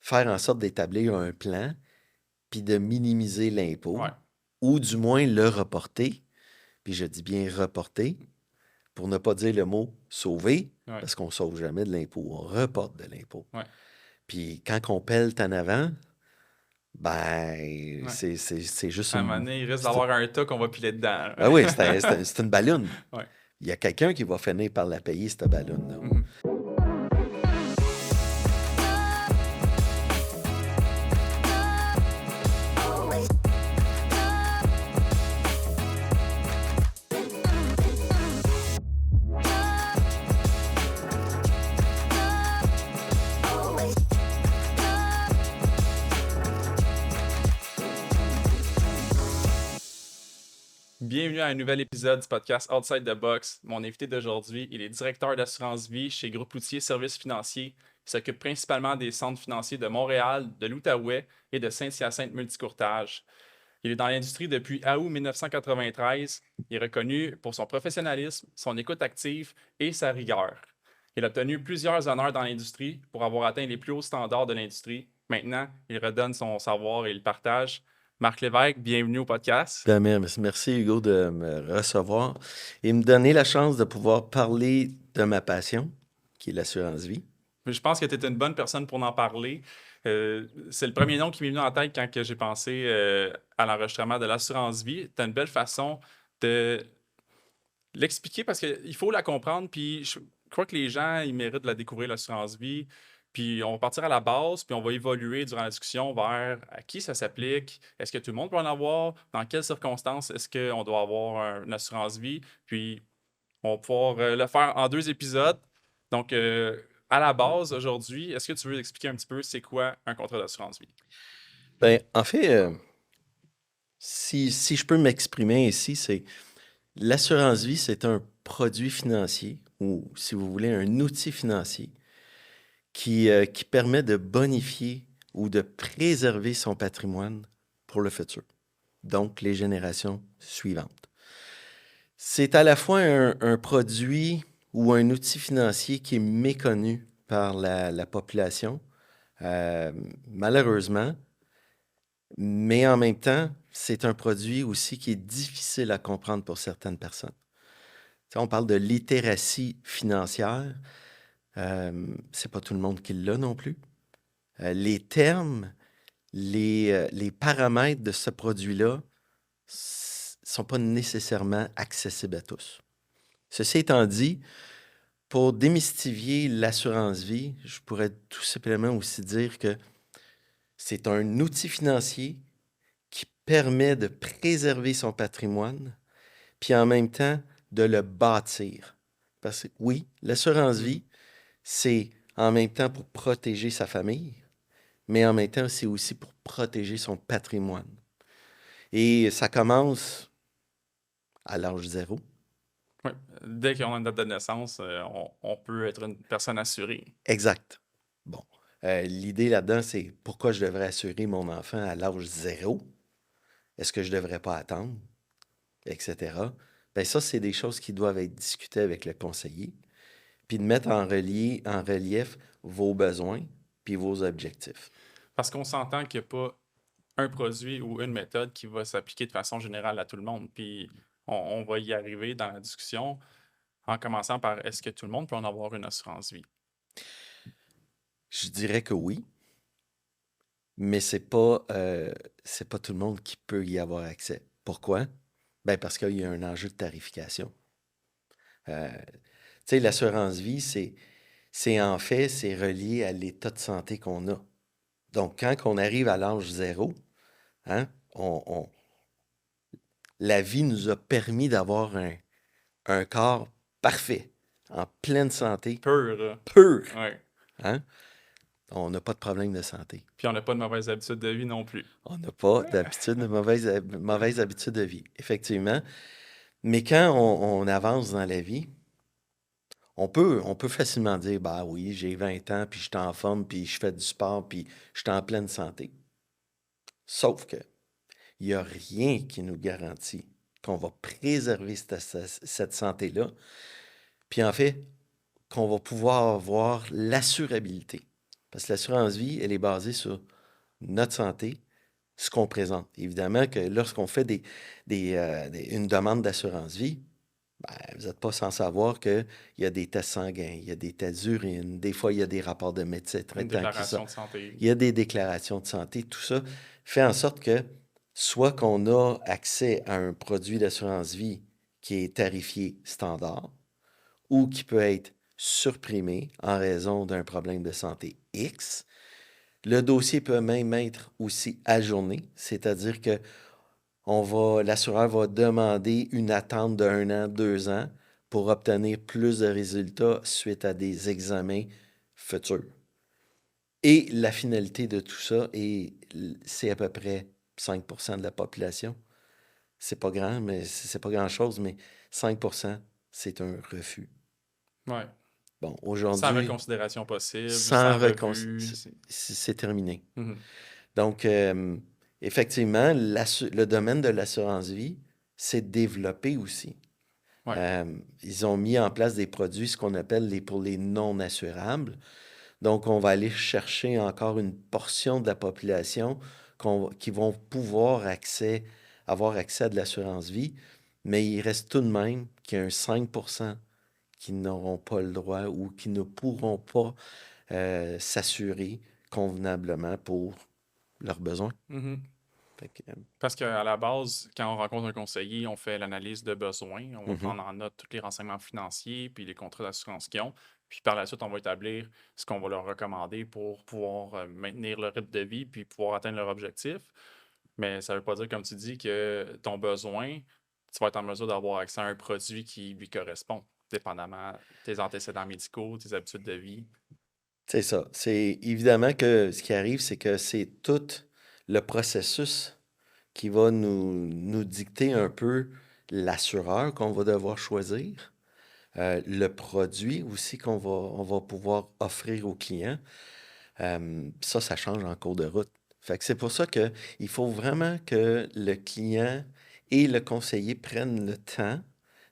faire en sorte d'établir un plan, puis de minimiser l'impôt, Ouais, ou du moins le reporter, puis je dis bien reporter, pour ne pas dire le mot sauver, ouais, parce qu'on ne sauve jamais de l'impôt, on reporte de l'impôt. ouais, Puis quand on pèle en avant, ben, ouais. c'est juste À un moment une... donné, il risque c'est- d'avoir un tas qu'on va piler dedans. Ben oui, c'est une balloune. Ouais. Il y a quelqu'un qui va finir par la payer, cette balloune-là. Mhm. Bienvenue à un nouvel épisode du podcast Outside the Box. Mon invité d'aujourd'hui, il est directeur d'assurance vie chez Groupe Loutier Services financiers. Il s'occupe principalement des centres financiers de Montréal, de l'Outaouais et de Saint-Hyacinthe Multicourtage. Il est dans l'industrie depuis août 1993. Il est reconnu pour son professionnalisme, son écoute active et sa rigueur. Il a obtenu plusieurs honneurs dans l'industrie pour avoir atteint les plus hauts standards de l'industrie. Maintenant, il redonne son savoir et le partage. Marc Lévesque, bienvenue au podcast. Ben, merci Hugo de me recevoir et me donner la chance de pouvoir parler de ma passion, qui est l'assurance vie. Je pense que tu es une bonne personne pour en parler. C'est le premier nom qui m'est venu en tête quand que j'ai pensé à l'enregistrement de l'assurance vie. Tu as une belle façon de l'expliquer parce qu'il faut la comprendre. Puis je crois que les gens, ils méritent de la découvrir, l'assurance vie. Puis on va partir à la base, puis on va évoluer durant la discussion vers à qui ça s'applique, est-ce que tout le monde peut en avoir, dans quelles circonstances est-ce qu'on doit avoir une assurance vie. Puis on va pouvoir le faire en 2 épisodes. Donc, à la base, aujourd'hui, est-ce que tu veux expliquer un petit peu c'est quoi un contrat d'assurance vie? Ben, en fait, si je peux m'exprimer ici, c'est l'assurance vie, c'est un produit financier ou, si vous voulez, un outil financier qui permet de bonifier ou de préserver son patrimoine pour le futur, donc les générations suivantes. C'est à la fois un produit ou un outil financier qui est méconnu par la population, malheureusement, mais en même temps, c'est un produit aussi qui est difficile à comprendre pour certaines personnes. Tu sais, on parle de littératie financière, c'est pas tout le monde qui l'a non plus. Les termes, les paramètres de ce produit-là sont pas nécessairement accessibles à tous. Ceci étant dit, pour démystifier l'assurance vie, je pourrais tout simplement aussi dire que c'est un outil financier qui permet de préserver son patrimoine, puis en même temps de le bâtir. Parce que oui, l'assurance Mhm. vie, c'est en même temps pour protéger sa famille, mais en même temps, c'est aussi pour protéger son patrimoine. Et ça commence à l'âge zéro. Ouais. Dès qu'on a une date de naissance, on peut être une personne assurée. Exact. Bon. L'idée là-dedans, c'est pourquoi je devrais assurer mon enfant à l'âge zéro? Est-ce que je ne devrais pas attendre? Etc. Bien, ça, c'est des choses qui doivent être discutées avec le conseiller, puis de mettre en relief vos besoins puis vos objectifs. Parce qu'on s'entend qu'il n'y a pas un produit ou une méthode qui va s'appliquer de façon générale à tout le monde. Puis on va y arriver dans la discussion en commençant par est-ce que tout le monde peut en avoir une assurance vie? Je dirais que oui, mais c'est pas tout le monde qui peut y avoir accès. Pourquoi? Ben parce qu'il y a un enjeu de tarification. Tu sais, l'assurance vie, c'est en fait, c'est relié à l'état de santé qu'on a. Donc, quand on arrive à l'âge zéro, hein, la vie nous a permis d'avoir un corps parfait, en pleine santé, Pur, là. pur. Ouais. Hein? On n'a pas de problème de santé. Puis on n'a pas de mauvaise habitude de vie non plus. On n'a pas d'habitude, de mauvaise habitude de vie, effectivement. Mais quand on avance dans la vie, on peut facilement dire, bah oui, j'ai 20 ans, puis je suis en forme, puis je fais du sport, puis je suis en pleine santé. Sauf que il n'y a rien qui nous garantit qu'on va préserver cette santé-là, puis en fait, qu'on va pouvoir avoir l'assurabilité. Parce que l'assurance vie, elle est basée sur notre santé, ce qu'on présente. Évidemment que lorsqu'on fait une demande d'assurance vie, ben, vous n'êtes pas sans savoir qu'il y a des tests sanguins, il y a des tests d'urine, des fois il y a des rapports de médecins Une traitants qui déclaration sortent, de santé. il y a des déclarations de santé, tout ça fait en sorte que soit qu'on a accès à un produit d'assurance vie qui est tarifié standard ou qui peut être supprimé en raison d'un problème de santé X. Le dossier peut même être aussi ajourné, c'est-à-dire que l'assureur va demander une attente d'1 an, 2 ans pour obtenir plus de résultats suite à des examens futurs. Et la finalité de tout ça, c'est à peu près 5% de la population. C'est pas grand, mais c'est pas grand-chose, mais 5%, c'est un refus. Ouais. Bon, Sans aujourd'hui, reconsidération possible, sans sans recon... revue. c'est terminé. Mhm. Donc, effectivement, le domaine de l'assurance vie s'est développé aussi. Ouais. Ils ont mis en place des produits, ce qu'on appelle pour les non assurables. Donc, on va aller chercher encore une portion de la population qui vont pouvoir avoir accès à de l'assurance vie, mais il reste tout de même qu'il y a un 5% qui n'auront pas le droit ou qui ne pourront pas s'assurer convenablement pour leurs besoins. Mhm. Fait que, Parce qu'à la base, quand on rencontre un conseiller, on fait l'analyse de besoins, on va mhm, prendre en note tous les renseignements financiers, puis les contrats d'assurance qu'ils ont, puis par la suite, on va établir ce qu'on va leur recommander pour pouvoir maintenir leur rythme de vie, puis pouvoir atteindre leur objectif. Mais ça ne veut pas dire, comme tu dis, que ton besoin, tu vas être en mesure d'avoir accès à un produit qui lui correspond, dépendamment de tes antécédents médicaux, tes habitudes de vie. c'est ça. C'est évidemment que ce qui arrive, c'est que c'est tout le processus qui va nous dicter un peu l'assureur qu'on va devoir choisir, le produit aussi on va pouvoir offrir aux clients. Ça change en cours de route. Fait que c'est pour ça que il faut vraiment que le client et le conseiller prennent le temps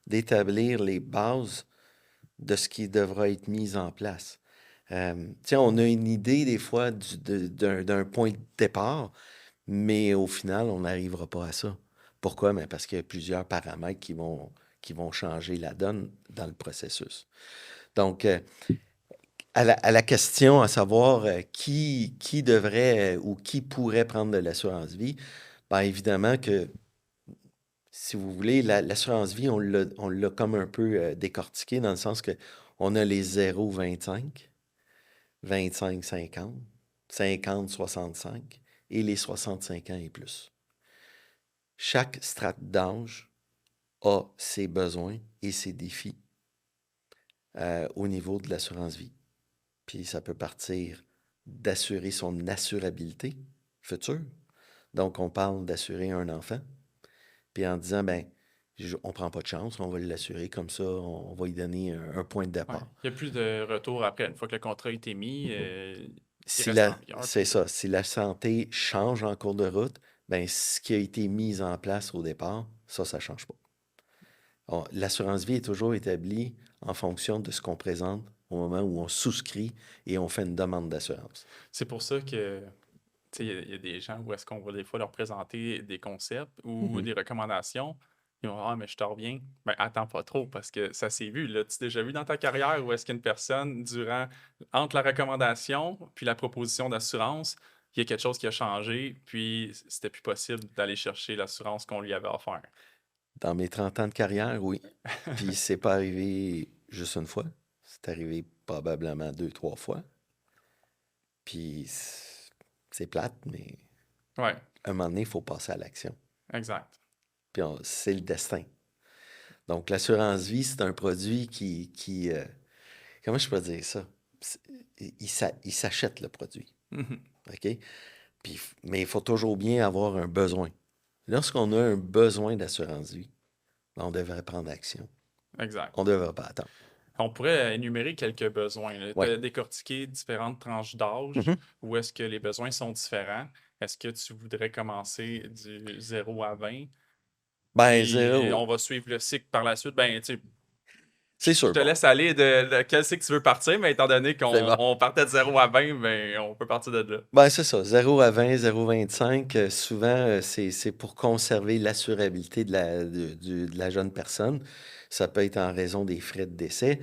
d'établir les bases de ce qui devra être mis en place. On a une idée des fois d'un point de départ, mais au final, on n'arrivera pas à ça. Pourquoi? Ben, parce qu'il y a plusieurs paramètres qui vont changer la donne dans le processus. Donc, à la question à savoir qui devrait ou qui pourrait prendre de l'assurance vie, ben évidemment que si vous voulez, l'assurance vie, on l'a comme un peu décortiqué dans le sens que on a les 0-25, 25-50, 50-65 et les 65 ans et plus. Chaque strate d'âge a ses besoins et ses défis au niveau de l'assurance vie. Puis ça peut partir d'assurer son assurabilité future. Donc, on parle d'assurer un enfant. Puis en disant, ben, on prend pas de chance, on va l'assurer comme ça, on va lui donner un point de Ouais. départ. Il n'y a plus de retour après. Une fois que le contrat a été mis, il Si reste en la, vigueur. c'est Puis, ça, si la santé change en cours de route, ben, ce qui a été mis en place au départ, ça change pas. L'assurance vie est toujours établie en fonction de ce qu'on présente au moment où on souscrit et on fait une demande d'assurance. c'est pour ça que tu sais, il y a des gens où est-ce qu'on va des fois leur présenter des concepts ou Mhm. des recommandations. Ils vont dire, ah, mais je te reviens. Ben, attends pas trop parce que ça s'est vu. Là. Tu as déjà vu dans ta carrière où est-ce qu'une personne, entre la recommandation puis la proposition d'assurance, il y a quelque chose qui a changé, puis c'était plus possible d'aller chercher l'assurance qu'on lui avait offert. Dans mes 30 ans de carrière, oui. Puis c'est pas arrivé juste une fois. C'est arrivé probablement 2, 3 fois. Puis c'est plate, mais Ouais, à un moment donné, il faut passer à l'action. exact. Puis c'est le destin. Donc l'assurance vie, c'est un produit comment je peux dire ça? C'est- il s'achète le produit. Mhm. OK? Mais il faut toujours bien avoir un besoin. Lorsqu'on a un besoin d'assurance vie, ben, on devrait prendre action. Exact. On ne devrait pas attendre. On pourrait énumérer quelques besoins. Tu Oui. as décortiqué différentes tranches d'âge Mhm. où est-ce que les besoins sont différents. Est-ce que tu voudrais commencer du 0 à 20? Ben, Puis zéro. on va suivre le cycle par la suite. Ben, tu sais, C'est Je sûr. te Bon, laisse aller de quel c'est que tu veux partir, mais étant donné c'est bon. qu'on partait de 0 à 20, ben, on peut partir de là. Ben, c'est ça, 0 à 20, 0,25, souvent, c'est pour conserver l'assurabilité de la jeune personne. Ça peut être en raison des frais de décès.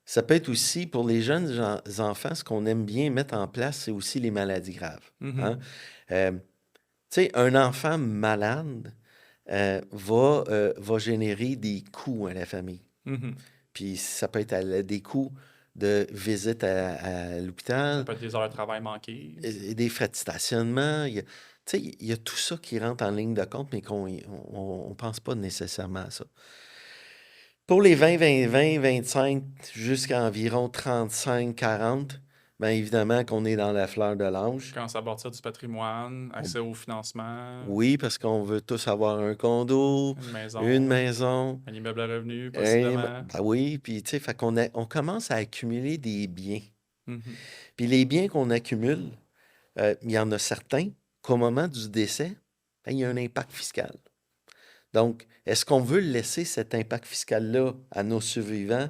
Ça peut être aussi, pour les jeunes enfants, ce qu'on aime bien mettre en place, c'est aussi les maladies graves. Hein? Mhm. Tu sais, un enfant malade va générer des coûts à la famille. Mhm. Puis ça peut être des coûts de visite à Ça l'hôpital, peut être des heures de travail manquées. et des frais de stationnement. Tu sais, il y a tout ça qui rentre en ligne de compte, mais qu'on on pense pas nécessairement à ça. Pour les 25 jusqu'à environ 35-40, bien évidemment qu'on est dans la fleur de l'âge. Quand ça bâtir du patrimoine, accès au financement, Oui, parce qu'on veut tous avoir un condo, une une maison, maison. un immeuble à revenus, Ben possiblement. oui, puis tu sais, fait on commence à accumuler des biens. Mhm. Puis les biens qu'on accumule, il y en a certains qu'au moment du décès, ben, il y a un impact fiscal. Donc, est-ce qu'on veut laisser cet impact fiscal-là à nos survivants,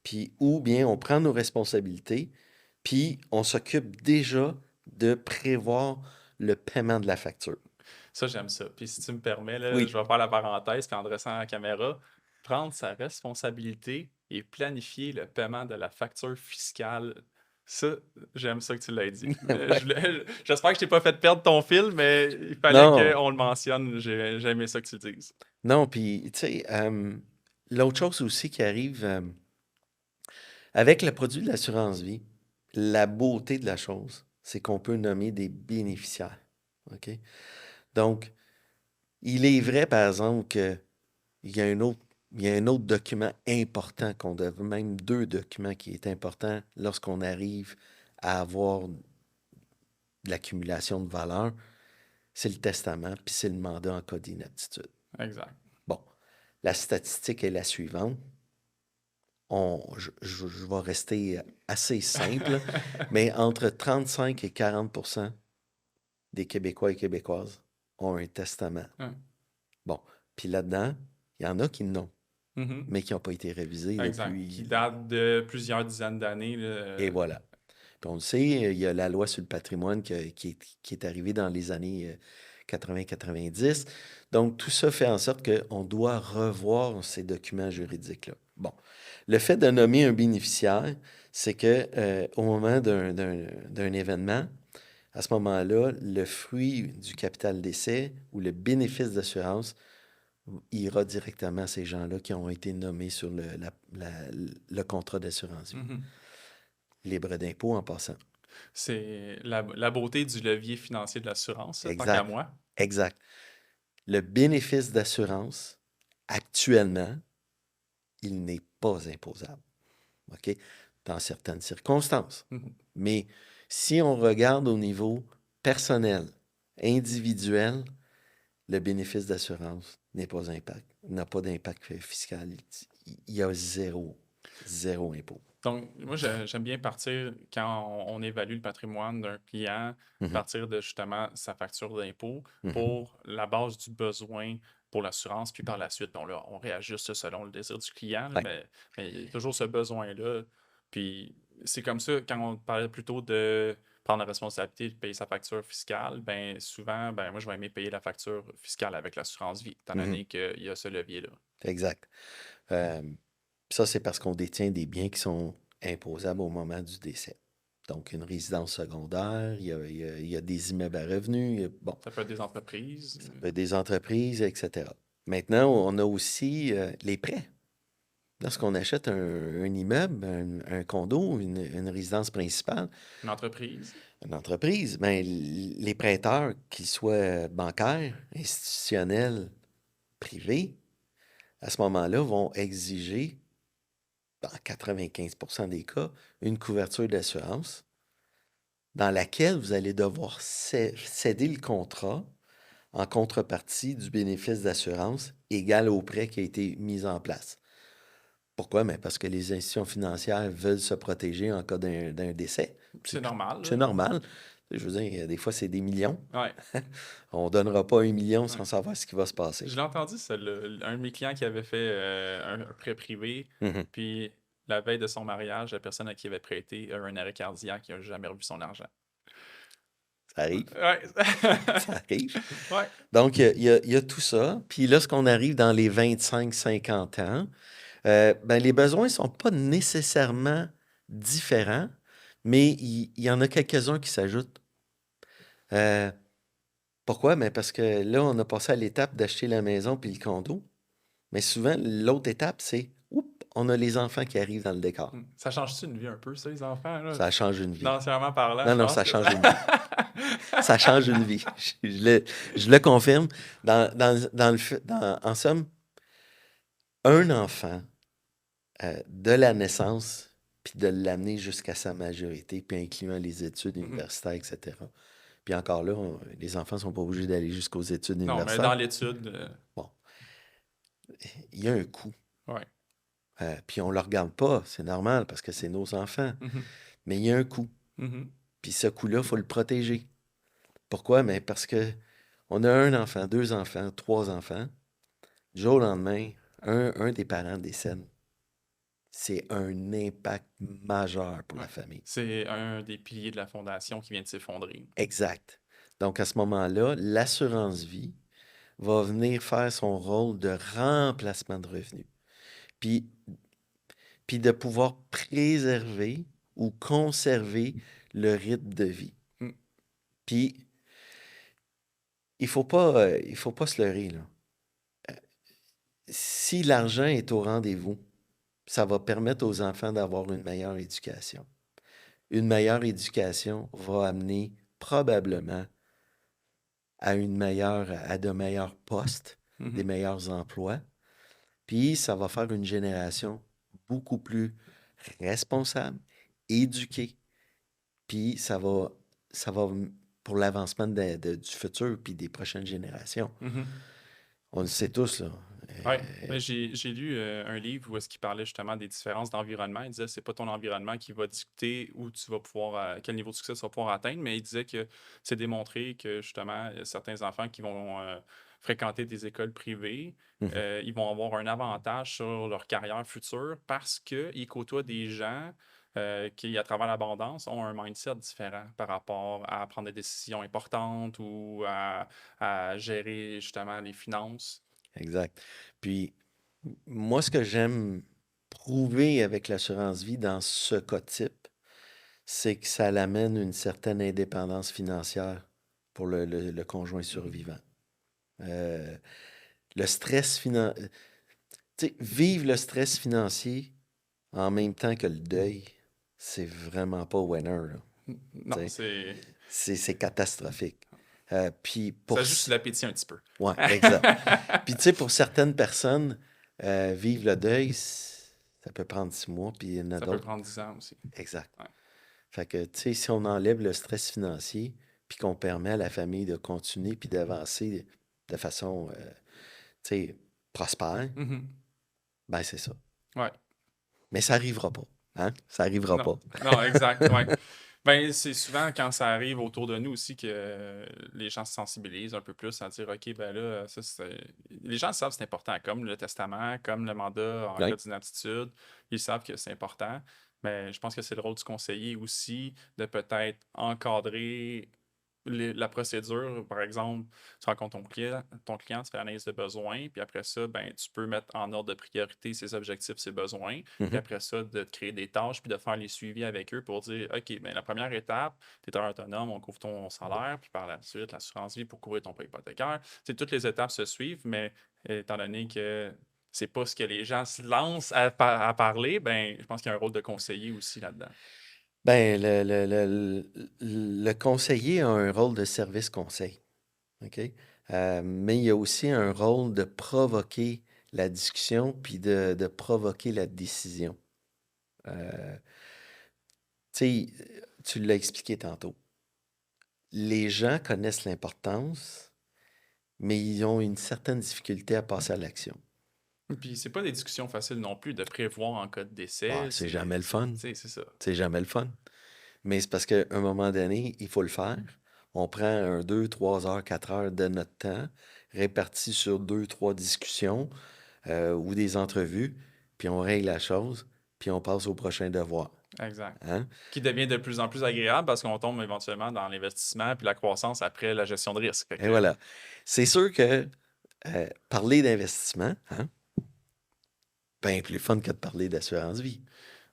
puis ou bien on prend nos responsabilités, puis on s'occupe déjà de prévoir le paiement de la facture? Ça, j'aime ça. Puis si tu me permets, là, Oui. je vais faire la parenthèse, puis en dressant la caméra, prendre sa responsabilité et planifier le paiement de la facture fiscale. Ça, j'aime ça que tu l'aies dit. Ouais. J'espère que je t'ai pas fait perdre ton fil, mais il fallait Non, qu'on le mentionne. J'ai aimé ça que tu le dises. non, puis tu sais, l'autre chose aussi qui arrive avec le produit de l'assurance vie, la beauté de la chose, c'est qu'on peut nommer des bénéficiaires. OK? Donc, il est vrai, par exemple, qu'il y a il y a un autre document important qu'on devrait, même deux documents qui est important lorsqu'on arrive à avoir de l'accumulation de valeur, c'est le testament, puis c'est le mandat en cas d'inaptitude. Exact. Bon, la statistique est la suivante. Je vais rester assez simple, mais entre 35 et 40 des Québécois et Québécoises ont un testament. Ouais. Bon, puis là-dedans, il y en a qui n'ont, Mhm. mais qui n'ont pas été révisés Exact. Qui depuis. date de plusieurs dizaines d'années. Et voilà. Puis on le sait, il y a la loi sur le patrimoine qui est arrivée dans les années 80-90. Donc, tout ça fait en sorte qu'on doit revoir ces documents juridiques-là. Bon, le fait de nommer un bénéficiaire, c'est que au moment d'un événement, à ce moment-là, le fruit du capital d'essai ou le bénéfice d'assurance ira directement à ces gens-là qui ont été nommés sur le contrat d'assurance vie. Mhm. Libre d'impôt en passant. C'est la beauté du levier financier de l'assurance, ça, tant qu'à Exact. moi. Exact. Le bénéfice d'assurance, actuellement, il n'est pas imposable. OK? Dans certaines circonstances. Mhm. Mais si on regarde au niveau personnel, individuel, le bénéfice d'assurance n'est pas n'a pas d'impact fiscal. Il y a zéro impôt. Donc, moi, j'aime bien partir, quand on évalue le patrimoine d'un client, Mhm, partir de justement sa facture d'impôt mhm. pour la base du besoin pour l'assurance, puis par la suite, on réajuste selon le désir du client, là, Ouais, mais il y a toujours ce besoin-là. Puis c'est comme ça, quand on parlait plutôt de prendre la responsabilité de payer sa facture fiscale, ben souvent, ben moi, je vais aimer payer la facture fiscale avec l'assurance vie, étant mhm, donné qu'il y a ce levier-là. exact. Euh, ça, c'est parce qu'on détient des biens qui sont imposables au moment du décès. Donc, une résidence secondaire, il y a des immeubles à revenus, bon, Ça peut être des entreprises. des entreprises, etc. Maintenant, on a aussi les prêts. Lorsqu'on achète un immeuble, un condo, une résidence principale, Une entreprise. une entreprise, ben, les prêteurs, qu'ils soient bancaires, institutionnels, privés, à ce moment-là, vont exiger, dans 95% des cas, une couverture d'assurance dans laquelle vous allez devoir céder le contrat en contrepartie du bénéfice d'assurance égal au prêt qui a été mis en place. Pourquoi? Ben, parce que les institutions financières veulent se protéger en cas d'un décès. C'est normal, C'est là. normal. Je veux dire, des fois, c'est des millions. Ouais, On ne donnera pas 1 million ouais. sans savoir ce qui va se passer. Je l'ai entendu, ça, un de mes clients qui avait fait un prêt privé, Mhm. puis la veille de son mariage, la personne à qui il avait prêté a eu un arrêt cardiaque, il n'a jamais revu son argent. Ça arrive. Ouais. Ça arrive. Ouais. Donc, il y a tout ça. Puis lorsqu'on arrive dans les 25-50 ans, ben, les besoins ne sont pas nécessairement différents, mais il y en a quelques-uns qui s'ajoutent. Euh, Pourquoi? Ben, parce que là, on a passé à l'étape d'acheter la maison puis le condo. Mais souvent, l'autre étape, c'est, oups, on a les enfants qui arrivent dans le décor. Ça change-tu une vie un peu, ça, les enfants, là? Ça change une vie. Financièrement parlant, Non, je non, pense ça que change une vie. Ça change une vie. Je le confirme. En somme, un enfant, de la naissance, puis de l'amener jusqu'à sa majorité, puis incluant les études Mhm. universitaires, etc. Puis encore là, les enfants ne sont pas obligés d'aller jusqu'aux études Non, mais universitaires. dans l'étude, Bon, il y a un coût. ouais. Puis on ne le regarde pas, c'est normal parce que c'est nos enfants. Mhm. Mais il y a un coût. Mhm. Puis ce coût-là, il faut le protéger. Pourquoi? Mais parce que on a un enfant, 2 enfants, 3 enfants. Du jour au lendemain, un des parents décède. C'est un impact majeur pour Ouais. la famille. C'est un des piliers de la fondation qui vient de s'effondrer. Exact. Donc à ce moment-là, l'assurance vie va venir faire son rôle de remplacement de revenus. Puis, puis de pouvoir préserver ou conserver le rythme de vie. Mm. Puis, il faut pas se leurrer, là. Si l'argent est au rendez-vous, ça va permettre aux enfants d'avoir une meilleure éducation. Une meilleure éducation va amener probablement à à de meilleurs postes, des Mhm. meilleurs emplois. Puis ça va faire une génération beaucoup plus responsable, éduquée. Puis ça va pour l'avancement du futur puis des prochaines générations. Mhm. On le sait tous, là. Ouais, mais j'ai lu un livre où est-ce qu'il parlait justement des différences d'environnement. Il disait c'est pas ton environnement qui va dicter où tu vas pouvoir, quel niveau de succès tu vas pouvoir atteindre, mais il disait que c'est démontré que justement, il y a certains enfants qui vont fréquenter des écoles privées, Mhm. ils vont avoir un avantage sur leur carrière future parce qu'ils côtoient des gens qui, à travers l'abondance, ont un mindset différent par rapport à prendre des décisions importantes ou à gérer justement les finances. Exact. Puis, moi, ce que j'aime prouver avec l'assurance vie dans ce cas type, c'est que ça l'amène une certaine indépendance financière pour le conjoint survivant. Euh, le stress financier, vivre le stress financier en même temps que le deuil, c'est vraiment pas winner, là. Non, Tu sais, c'est. c'est catastrophique. Puis Ça joue sur l'appétit un petit peu. Ouais, exact. Puis tu sais, pour certaines personnes, vivre le deuil, ça peut prendre 6 mois, puis il y en a Ça peut d'autres. prendre 10 ans aussi. Exact. Ouais. Fait que, tu sais, si on enlève le stress financier, puis qu'on permet à la famille de continuer, puis d'avancer de façon, tu sais, prospère, Mhm. ben c'est ça. Ouais. Mais ça arrivera pas. Hein? Ça arrivera Non, pas. non, exact. Ouais. Ben, c'est souvent quand ça arrive autour de nous aussi que les gens se sensibilisent un peu plus à dire OK, ben là, ça, les gens savent que c'est important, comme le testament, comme le mandat en cas Ouais. d'inaptitude. Ils savent que c'est important. Mais je pense que c'est le rôle du conseiller aussi de peut-être encadrer la procédure. Par exemple, tu rencontres ton client, tu fais l'analyse de besoins, puis après ça, ben, tu peux mettre en ordre de priorité ses objectifs, ses besoins, puis Mhm. après ça, de te créer des tâches, puis de faire les suivis avec eux pour dire, OK, ben, la première étape, tu es autonome, on couvre ton salaire, puis par la suite, l'assurance vie pour couvrir ton prêt hypothécaire. Tu sais, toutes les étapes se suivent, mais étant donné que c'est pas ce que les gens se lancent à parler, ben, je pense qu'il y a un rôle de conseiller aussi là-dedans. Ben, le conseiller a un rôle de service conseil. OK? Mais il y a aussi un rôle de provoquer la discussion puis de provoquer la décision. Euh, tu sais, tu l'as expliqué tantôt. Les gens connaissent l'importance, mais ils ont une certaine difficulté à passer à l'action. Puis c'est pas des discussions faciles non plus de prévoir en cas de Ah, décès. c'est jamais le fun. C'est ça. C'est jamais le fun. Mais c'est parce qu'à un moment donné, il faut le faire. On prend 2, 3 heures, 4 heures de notre temps, répartis sur 2, 3 discussions ou des entrevues, puis on règle la chose, puis on passe au prochain devoir. Exact. Hein? Qui devient de plus en plus agréable parce qu'on tombe éventuellement dans l'investissement puis la croissance après la gestion de risque. Fait Et que, voilà. C'est sûr que parler d'investissement, hein, bien plus fun que de parler d'assurance vie.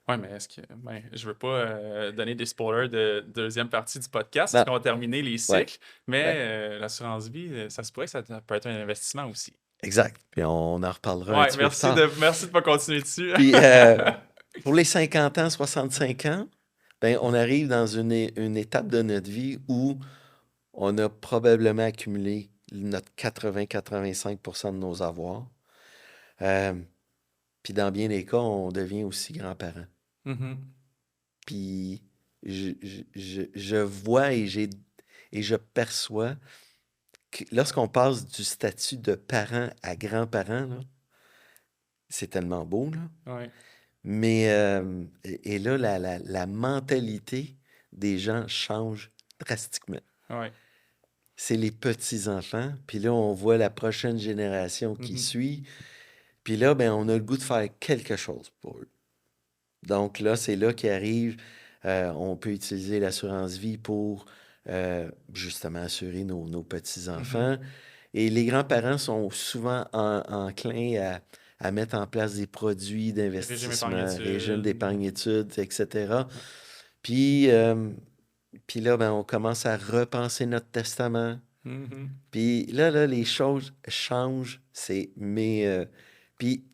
ouais, mais est-ce que. Ben, je veux pas donner des spoilers de deuxième partie du podcast parce Non, qu'on va terminer les ouais, cycles, mais ouais, l'assurance vie, ça se pourrait que ça peut être un investissement aussi. exact. Puis on en reparlera un Ouais, petit peu plus tard. merci de pas continuer dessus. Puis pour les 50 ans, 65 ans, ben, on arrive dans une étape de notre vie où on a probablement accumulé notre 80-85% de nos avoirs. Euh, Puis dans bien des cas, on devient aussi grands-parents. Mhm. Puis je vois et je perçois que lorsqu'on passe du statut de parent à grand-parent, là, c'est tellement beau, là. Ouais, Mais et là, la mentalité des gens change drastiquement. ouais. C'est les petits-enfants, puis là, on voit la prochaine génération qui Mhm. suit, puis là, ben, on a le goût de faire quelque chose pour eux. Donc là, c'est là qu'arrive, on peut utiliser l'assurance vie pour justement assurer nos Mhm. petits-enfants. Et les grands-parents sont souvent enclins à mettre en place des produits Régime d'investissement, régime épargne-études. d'épargne-études, etc. Ouais. Puis, puis là, ben, on commence à repenser notre testament. Mhm. Puis là, les choses changent. Puis,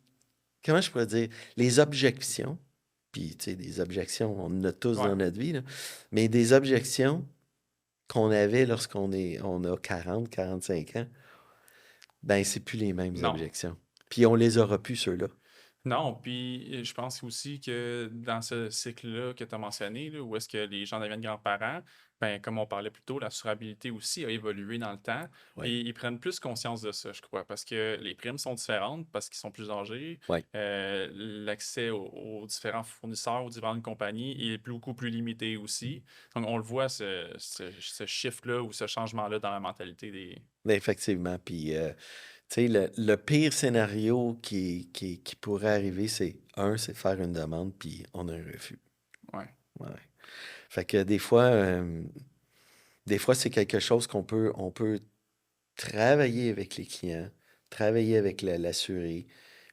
comment je pourrais dire? Les objections, puis, tu sais, des objections, on en a tous Ouais. dans notre vie, là, mais des objections qu'on avait on a 45 ans, ben, c'est plus les mêmes Non. objections. Puis, on les aura plus, ceux-là. Non, puis je pense aussi que dans ce cycle-là que tu as mentionné, là, où est-ce que les gens deviennent grands-parents, ben, comme on parlait plus tôt, l'assurabilité aussi a évolué dans le temps. Oui, Puis ils prennent plus conscience de ça, je crois, parce que les primes sont différentes, parce qu'ils sont plus âgés. oui, L'accès aux différents fournisseurs, aux différentes compagnies est beaucoup plus limité aussi. Donc on le voit, ce shift-là ou ce changement-là dans la mentalité des. ben, effectivement. Puis, tu sais, le pire scénario qui pourrait arriver, c'est faire une demande, puis on a un refus. Ouais. Ouais. Fait que des fois, c'est quelque chose on peut travailler avec les clients, travailler avec l'assuré,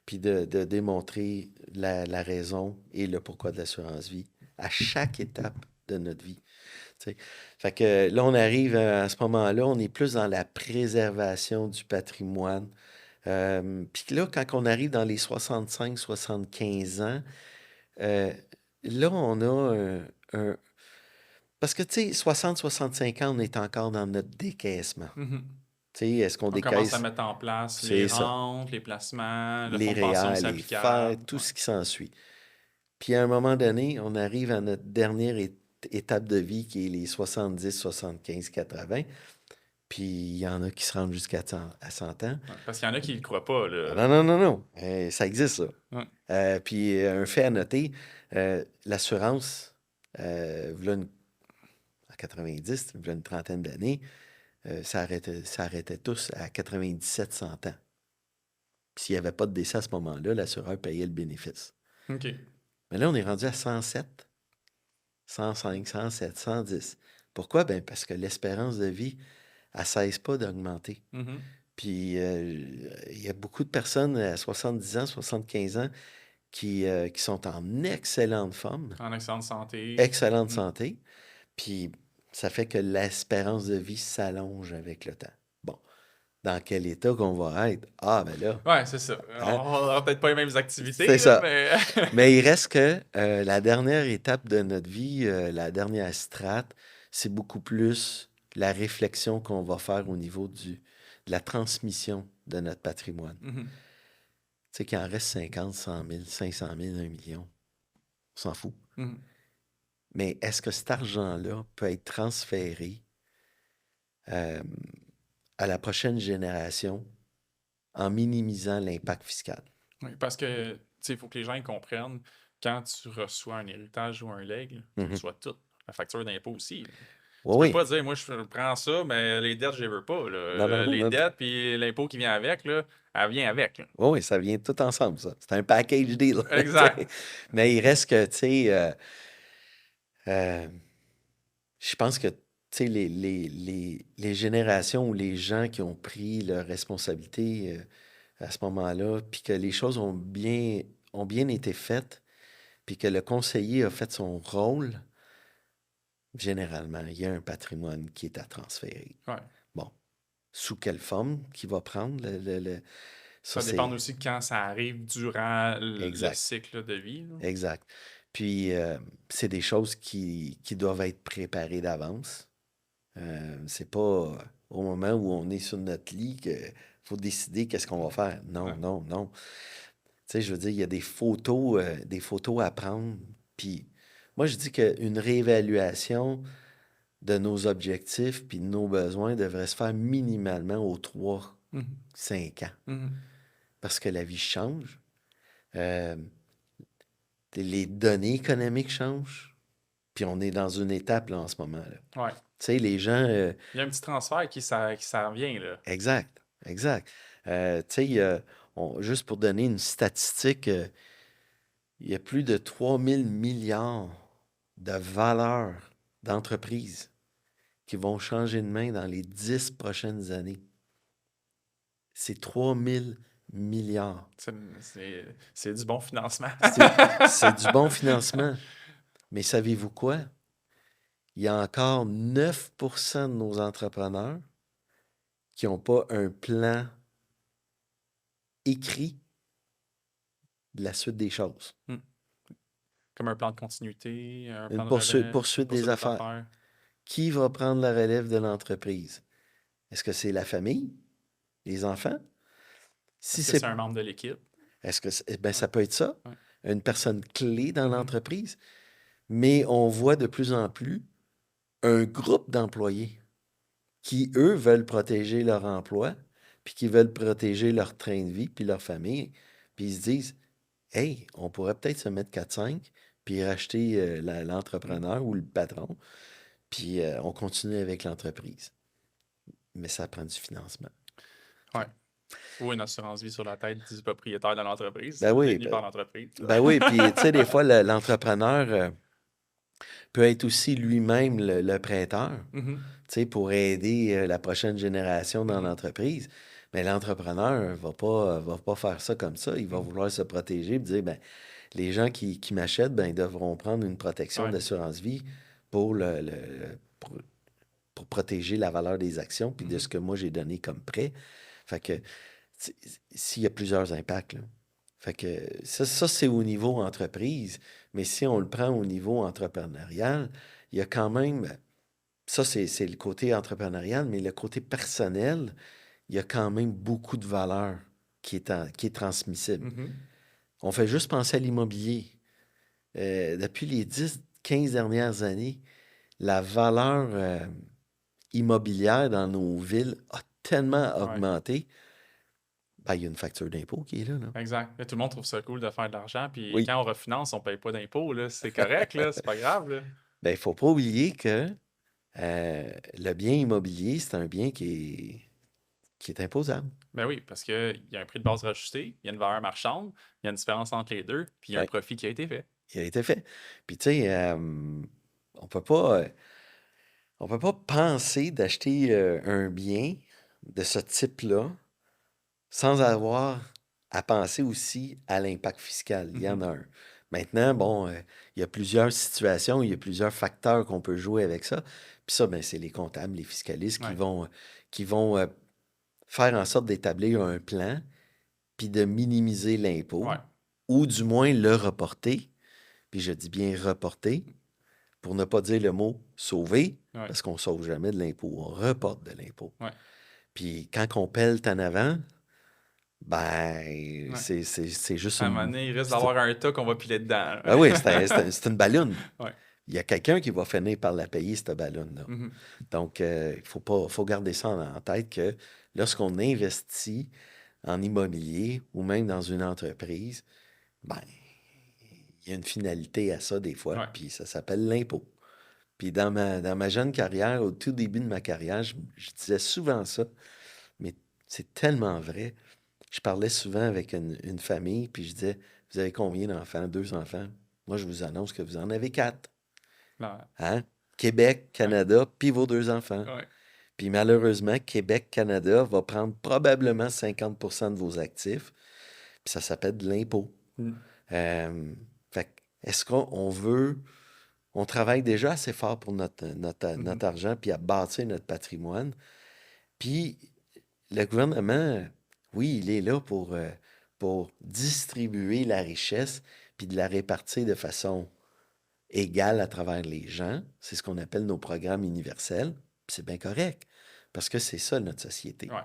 puis de démontrer la raison et le pourquoi de l'assurance vie à chaque étape de notre vie. Tu sais. Fait que là, on arrive à ce moment-là, on est plus dans la préservation du patrimoine. Puis là, quand on arrive dans les 65-75 ans, euh, là, on a parce que, tu sais, 60-65 ans, on est encore dans notre décaissement. Mhm. Tu sais, est-ce qu'on On commence à décaisse? mettre en place les C'est ça. rentes, les placements, le Les fonds de pension REER, aussi les FER, applicable. tout Ouais. ce qui s'ensuit. Puis à un moment donné, on arrive à notre dernière étape de vie qui est les 70, 75, 80. Puis il y en a qui se rendent jusqu'à 100 ans. Ouais. Parce qu'il y en a qui ne le croient pas, Ah, là. non, non, non, non. Ça existe, ça. Ouais. Puis un fait à noter, l'assurance, v'là en 90, v'là une trentaine d'années, ça arrêtait tous à 97-100 ans. Puis s'il n'y avait pas de décès à ce moment-là, l'assureur payait le bénéfice. OK. Mais là, on est rendu à 107, 105, 107, 110. Pourquoi? Ben parce que l'espérance de vie, elle ne cesse pas d'augmenter. Mhm. Puis il y a beaucoup de personnes à 70 ans, 75 ans qui sont en excellente forme, En excellente santé. excellente Mhm. santé, puis ça fait que l'espérance de vie s'allonge avec le temps. Bon, dans quel état qu'on va être? Ah, ben là, Ouais, c'est ça. On hein, n'aura peut-être pas les mêmes c'est activités, là, ça. mais. Mais il reste que la dernière étape de notre vie, la dernière strate, c'est beaucoup plus la réflexion qu'on va faire au niveau de la transmission de notre patrimoine. Mhm. Tu sais, qu'il en reste 50, 100 000, 500 000, 1 million. On s'en fout. Mhm. Mais est-ce que cet argent-là peut être transféré euh, à la prochaine génération en minimisant l'impact fiscal? Oui, parce que, tu sais, il faut que les gens ils comprennent, quand tu reçois un héritage ou un legs, tu Mhm. reçois tout. la facture d'impôt aussi. Oui, Tu peux oui. pas dire, moi, je prends ça, mais les dettes, je les veux pas. Là. Non, non, non. Les dettes puis l'impôt qui vient avec, là, elle vient avec. Là. Oui, oui, ça vient tout ensemble, ça. C'est un package deal. Exact. Mais il reste que, tu sais, euh, je pense que, tu sais, les générations ou les gens qui ont pris leurs responsabilités à ce moment-là, puis que les choses ont bien été faites, puis que le conseiller a fait son rôle, généralement, il y a un patrimoine qui est à transférer. Ouais. Bon, sous quelle forme qu'il va prendre, ça Ça dépend c'est aussi de quand ça arrive durant le exact, cycle de vie. Là. exact. Puis, c'est des choses qui doivent être préparées d'avance. C'est pas au moment où on est sur notre lit qu'il faut décider qu'est-ce qu'on va faire. Non, Ouais. non, non. Tu sais, je veux dire, il y a des photos à prendre. Puis, moi, je dis qu'une réévaluation de nos objectifs puis de nos besoins devrait se faire minimalement aux 3, Mhm. 5 ans. Mhm. Parce que la vie change. Euh, les données économiques changent. Puis on est dans une étape là, en ce moment. Là. Ouais. Tu sais, les gens. Il y a un petit transfert qui s'en vient. Là. Exact, exact. Tu sais, juste pour donner une statistique, il y a plus de 3 000 milliards de valeurs d'entreprises qui vont changer de main dans les 10 prochaines années. C'est 3 000 milliards. C'est du bon financement. C'est du bon financement. Mais savez-vous quoi? Il y a encore 9% de nos entrepreneurs qui n'ont pas un plan écrit de la suite des choses. Hmm. Comme un plan de continuité, un Une plan de relève, poursuite des poursuite affaires. d'affaires. Qui va prendre la relève de l'entreprise? Est-ce que c'est la famille? Les enfants? Si Est-ce que c'est... c'est un membre de l'équipe? Est-ce que ben, Ouais. ça peut être ça? Ouais. Une personne clé dans Mhm. l'entreprise? Mais on voit de plus en plus un groupe d'employés qui, eux, veulent protéger leur emploi, puis qui veulent protéger leur train de vie, puis leur famille, puis ils se disent, hey, on pourrait peut-être se mettre 4-5, puis racheter Mhm. l'entrepreneur ou le patron, puis on continue avec l'entreprise. Mais ça prend du financement. Ouais. Ou une assurance vie sur la tête du propriétaire de l'entreprise, Ben oui, détenu par l'entreprise. ben oui, puis tu sais, des fois, l'entrepreneur peut être aussi lui-même le prêteur, Mhm. tu sais, pour aider la prochaine génération dans Mhm. l'entreprise. Mais l'entrepreneur va pas faire ça comme ça. Il va Mhm. vouloir se protéger et dire, ben, les gens qui m'achètent, ben, ils devront prendre une protection Ouais. d'assurance vie pour, pour protéger la valeur des actions puis de Mhm. ce que moi j'ai donné comme prêt. Fait que s'il y a plusieurs impacts, là. Fait que ça, c'est au niveau entreprise, mais si on le prend au niveau entrepreneurial, il y a quand même, ça c'est le côté entrepreneurial, mais le côté personnel, il y a quand même beaucoup de valeur qui est transmissible. Mhm. On fait juste penser à l'immobilier. Depuis les 10, 15 dernières années, la valeur immobilière dans nos villes a tellement Ouais. augmenté. Ben, il y a une facture d'impôt qui est là, là. Exact. Mais tout le monde trouve ça cool de faire de l'argent. Puis Oui. quand on refinance, on paye pas d'impôts. Là. C'est correct, là. C'est pas grave. Là. Ben, il ne faut pas oublier que le bien immobilier, c'est un bien qui est imposable. Ben oui, parce qu'il y a un prix de base rajusté, il y a une valeur marchande, il y a une différence entre les deux, puis il y a un Ouais, profit qui a été fait. il a été fait. Puis, tu sais, on peut pas, on peut pas penser d'acheter un bien de ce type-là sans avoir à penser aussi à l'impact fiscal. Il y en Mhm. a un. Maintenant, bon, il y a plusieurs situations, il y a plusieurs facteurs qu'on peut jouer avec ça. Puis ça, ben, c'est les comptables, les fiscalistes Ouais. qui vont faire en sorte d'établir un plan, puis de minimiser l'impôt, Ouais. ou du moins le reporter. Puis je dis bien reporter, pour ne pas dire le mot sauver, Ouais. parce qu'on ne sauve jamais de l'impôt, on reporte de l'impôt. Ouais. Puis quand on pèle en avant, ben, Ouais. c'est juste À un moment une... donné, il risque c'est- d'avoir un tas qu'on va piler dedans. Ah oui, c'est une ballonne. Ouais. Il y a quelqu'un qui va finir par la payer, cette ballonne-là. Mhm. Donc, il faut garder ça en tête que lorsqu'on investit en immobilier ou même dans une entreprise, ben, il y a une finalité à ça des fois, Ouais. puis ça s'appelle l'impôt. Puis dans ma jeune carrière, au tout début de ma carrière, je disais souvent ça, mais c'est tellement vrai. Je parlais souvent avec une famille, puis je disais, vous avez combien d'enfants? Deux enfants? Moi, je vous annonce que vous en avez quatre. Non, Hein? Québec, ouais, Canada, puis vos deux enfants. ouais. Puis malheureusement, Québec, Canada va prendre probablement 50% de vos actifs, puis ça s'appelle de l'impôt. Mm. Euh, Fait que, est-ce qu'on veut, on travaille déjà assez fort pour Mhm. notre argent, puis à bâtir notre patrimoine. Puis le gouvernement, oui, il est là pour distribuer la richesse, puis de la répartir de façon égale à travers les gens. C'est ce qu'on appelle nos programmes universels. Puis c'est bien correct, parce que c'est ça notre société. Ouais.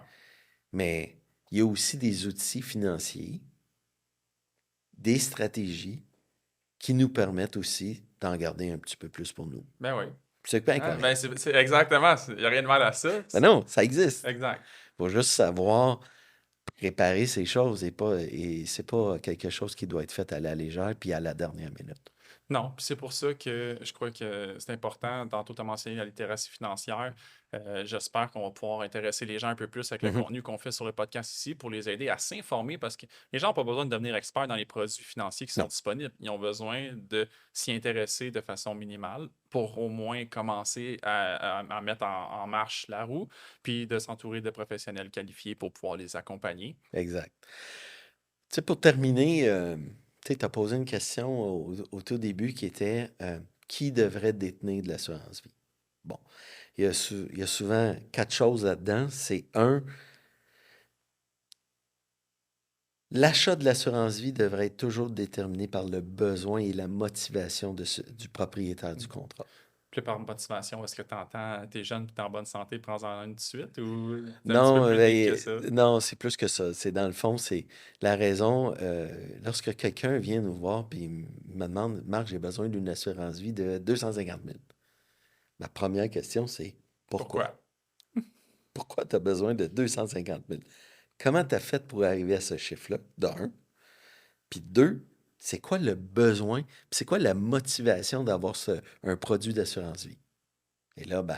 Mais il y a aussi des outils financiers, des stratégies qui nous permettent aussi d'en garder un petit peu plus pour nous. Ben oui. C'est bien Hein? correct. Ben c'est exactement. Il n'y a rien de mal à ça. Ben non, ça existe. Exact. Il faut juste savoir réparer ces choses et c'est pas quelque chose qui doit être fait à la légère puis à la dernière minute. Non, puis c'est pour ça que je crois que c'est important. Tantôt, tu as mentionné la littératie financière. J'espère qu'on va pouvoir intéresser les gens un peu plus avec le Mhm. contenu qu'on fait sur le podcast ici pour les aider à s'informer parce que les gens n'ont pas besoin de devenir experts dans les produits financiers qui sont Non, disponibles. Ils ont besoin de s'y intéresser de façon minimale pour au moins commencer à mettre en marche la roue, puis de s'entourer de professionnels qualifiés pour pouvoir les accompagner. exact. Tu sais, pour terminer, tu as posé une question au tout début qui était qui devrait détenir de l'assurance vie? Bon, il y a souvent quatre choses là-dedans. C'est un, l'achat de l'assurance vie devrait être toujours déterminé par le besoin et la motivation du propriétaire du contrat. Puis par motivation, est-ce que tu entends, t'es jeune, t'es en bonne santé, prends-en une de suite ou c'est un petit peu Non, plus deep que ça? non, c'est plus que ça. C'est dans le fond, c'est la raison. Lorsque quelqu'un vient nous voir et me demande, Marc, j'ai besoin d'une assurance vie de 250 000. Ma première question, c'est pourquoi? Pourquoi? Pourquoi tu as besoin de 250 000? Comment tu as fait pour arriver à ce chiffre-là? D'un. Puis deux, c'est quoi le besoin? Puis c'est quoi la motivation d'avoir un produit d'assurance vie? Et là, ben,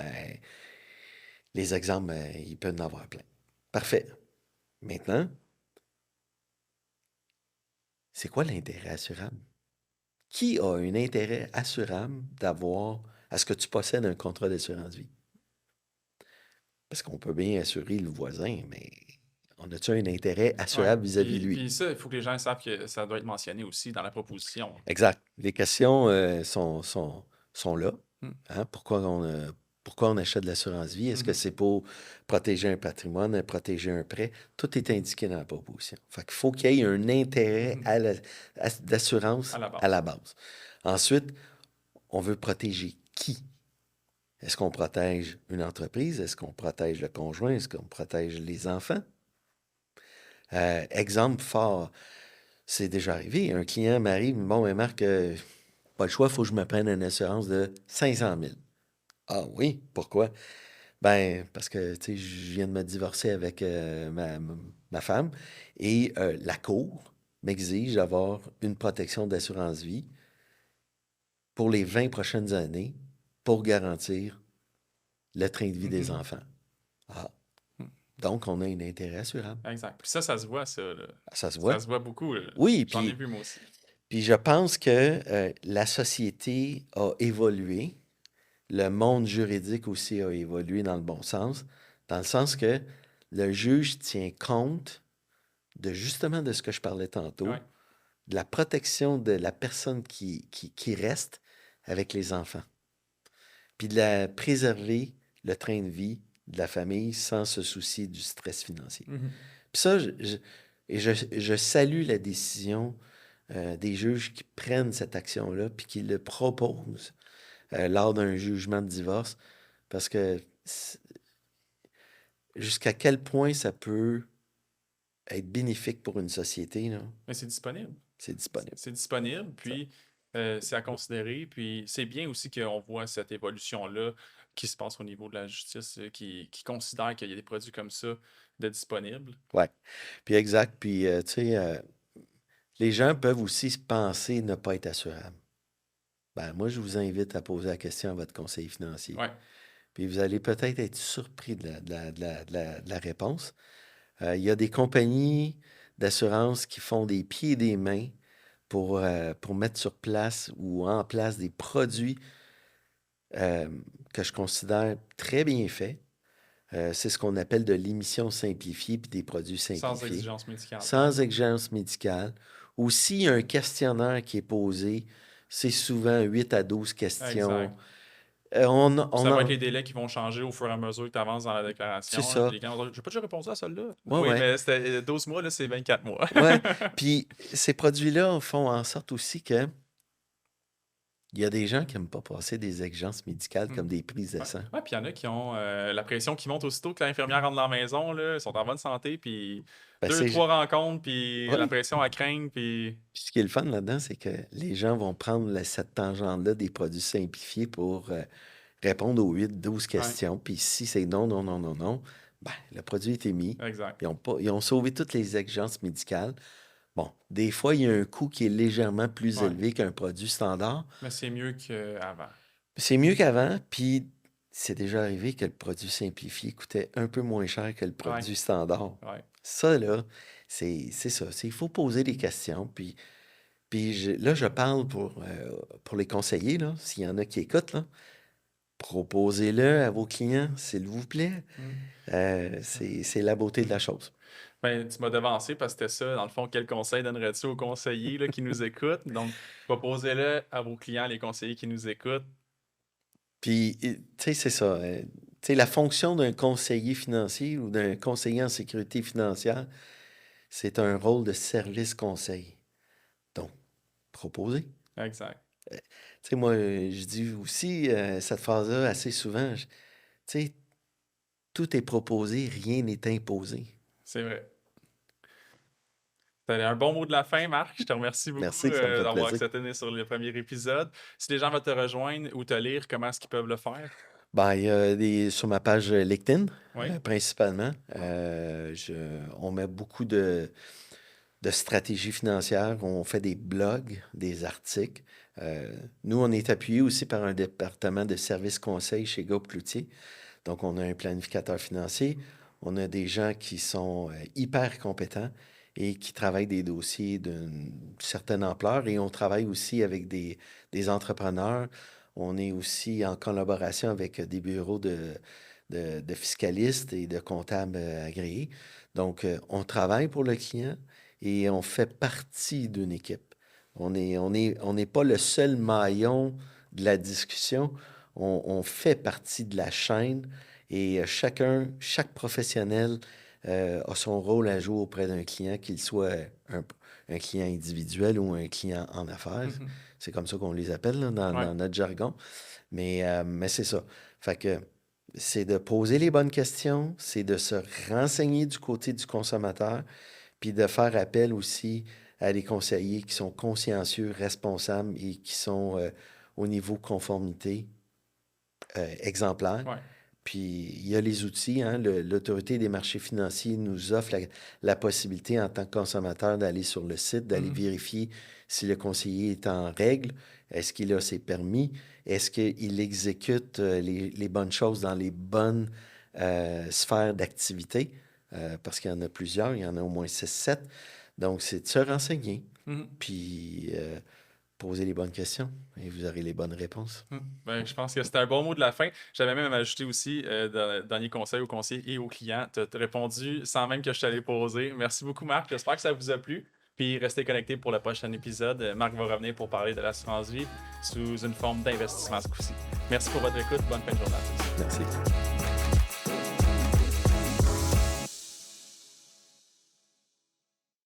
les exemples, il peut y en avoir plein. Parfait. Maintenant, c'est quoi l'intérêt assurable? Qui a un intérêt assurable d'avoir à ce que tu possèdes un contrat d'assurance vie? Parce qu'on peut bien assurer le voisin, mais on a-tu un intérêt Ouais. assurable vis-à-vis de lui? Puis ça, il faut que les gens savent que ça doit être mentionné aussi dans la proposition. Exact. Les questions sont là. Hmm. Hein? Pourquoi on achète de l'assurance vie? Est-ce que Mhm. c'est pour protéger un patrimoine, protéger un prêt? Tout est indiqué dans la proposition. Fait qu'il faut qu'il y ait un intérêt Mhm. d'assurance À la à base. la base. Ensuite, on veut protéger qui? Est-ce qu'on protège une entreprise? Est-ce qu'on protège le conjoint? Est-ce qu'on protège les enfants? Exemple fort, c'est déjà arrivé. Un client m'arrive, bon, mais Marc, pas le choix, il faut que je me prenne une assurance de 500 000. Ah oui, pourquoi? Ben, parce que, tu sais, je viens de me divorcer avec ma femme et la Cour m'exige d'avoir une protection d'assurance vie pour les 20 prochaines années pour garantir le train de vie des Mhm. enfants. Ah, Hmm. donc on a un intérêt assurable. Exact. Puis ça se voit, ça, là. Ah, ça se Ça voit? se voit beaucoup, là. Oui, J'en ai vu, moi aussi. puis je pense que la société a évolué. Le monde juridique aussi a évolué dans le bon sens, dans le sens que le juge tient compte de justement de ce que je parlais tantôt, Ouais. de la protection de la personne qui reste avec les enfants, puis de la préserver le train de vie de la famille sans se soucier du stress financier. Mhm. Puis ça, je salue la décision des juges qui prennent cette action-là, puis qui le proposent lors d'un jugement de divorce, parce que jusqu'à quel point ça peut être bénéfique pour une société, là, Mais c'est disponible. c'est disponible. C'est disponible, Ça. puis c'est à considérer. Puis c'est bien aussi qu'on voit cette évolution-là qui se passe au niveau de la justice, qui considère qu'il y a des produits comme ça de disponibles. Ouais. Puis exact. Puis, tu sais, les gens peuvent aussi se penser ne pas être assurables. Ben, moi, je vous invite à poser la question à votre conseiller financier. Ouais, Puis vous allez peut-être être surpris de la réponse. Il y a des compagnies d'assurance qui font des pieds et des mains pour mettre sur place ou en place des produits euh, que je considère très bien faits. C'est ce qu'on appelle de l'émission simplifiée puis des produits sans simplifiés, exigence médicale. sans exigence médicale. Ou s'il y a un questionnaire qui est posé, c'est souvent 8 à 12 questions. Exact. On, Puis on ça va être en... les délais qui vont changer au fur et à mesure que tu avances dans la C'est déclaration, là. Puis ça. les clients vont dire, j'ai pas déjà répondu à celle-là. Ouais, Oui, ouais. mais c'était 12 mois, là, c'est 24 mois. Ouais. Puis ces produits-là font en sorte aussi que il y a des gens qui n'aiment pas passer des exigences médicales Hmm. comme des prises de Ouais. sang. Ouais, puis il y en a qui ont la pression qui monte aussitôt que l'infirmière rentre dans la maison, là, ils sont en bonne santé, puis Ben, deux, trois rencontres, puis la ouais. pression à craindre, puis... Puis ce qui est le fun là-dedans, c'est que les gens vont prendre cette tangente-là des produits simplifiés pour répondre aux 8, 12 Ouais, questions. Puis si c'est non, non, non, non, non, ben, le produit est émis. exact. Ils ont sauvé toutes les exigences médicales. Bon, des fois, il y a un coût qui est légèrement plus Ouais. élevé qu'un produit standard. Mais c'est mieux qu'avant. C'est mieux qu'avant, puis c'est déjà arrivé que le produit simplifié coûtait un peu moins cher que le Ouais, produit standard. ouais. Ça, là, c'est ça. Il faut poser des questions. Là, je parle pour les conseillers, là, s'il y en a qui écoutent, là, proposez-le à vos clients, s'il vous plaît. Hmm. C'est la beauté de la chose. Ben, tu m'as devancé parce que c'était ça. Dans le fond, quel conseil donnerais-tu aux conseillers là, qui nous écoutent? Donc, proposez-le à vos clients, les conseillers qui nous écoutent. Puis, tu sais, c'est ça. Tu sais, la fonction d'un conseiller financier ou d'un conseiller en sécurité financière, c'est un rôle de service conseil. Donc, proposer. Exact. Tu sais, moi, je dis aussi cette phrase-là assez souvent. Tu sais, tout est proposé, rien n'est imposé. C'est vrai. C'était un bon mot de la fin, Marc. Je te remercie beaucoup Merci, ça me fait d'avoir plaisir. accepté sur le premier épisode. Si les gens veulent te rejoindre ou te lire, comment est-ce qu'ils peuvent le faire? Ben, il y a sur ma page LinkedIn, Oui. principalement. On met beaucoup de stratégies financières. On fait des blogs, des articles. Nous, on est appuyé aussi par un département de services conseil chez Groupe Cloutier. Donc, on a un planificateur financier. On a des gens qui sont hyper compétents et qui travaillent des dossiers d'une certaine ampleur. Et on travaille aussi avec des entrepreneurs. On est aussi en collaboration avec des bureaux de fiscalistes et de comptables agréés. Donc, on travaille pour le client et on fait partie d'une équipe. On n'est pas le seul maillon de la discussion. On fait partie de la chaîne et chaque professionnel a son rôle à jouer auprès d'un client, qu'il soit un client individuel ou un client en affaires. Mhm. C'est comme ça qu'on les appelle là, Ouais. dans notre jargon. Mais c'est ça. Fait que c'est de poser les bonnes questions, c'est de se renseigner du côté du consommateur, puis de faire appel aussi à des conseillers qui sont consciencieux, responsables et qui sont au niveau conformité exemplaires. Ouais. Puis il y a les outils, hein, l'Autorité des marchés financiers nous offre la possibilité en tant que consommateur d'aller sur le site, d'aller Mhm. vérifier si le conseiller est en règle, est-ce qu'il a ses permis, est-ce qu'il exécute les bonnes choses dans les bonnes sphères d'activité, parce qu'il y en a plusieurs, il y en a au moins 6, 7. Donc, c'est de se renseigner, Mhm. puis poser les bonnes questions, et vous aurez les bonnes réponses. Ben, je pense que c'était un bon mot de la fin. J'avais même ajouté aussi dernier conseil aux conseillers et aux clients. Tu as répondu sans même que je t'allais poser. Merci beaucoup, Marc. J'espère que ça vous a plu. Puis restez connectés pour le prochain épisode. Marc va revenir pour parler de l'assurance vie sous une forme d'investissement ce coup-ci. Merci pour votre écoute. Bonne fin de journée à tous. Merci.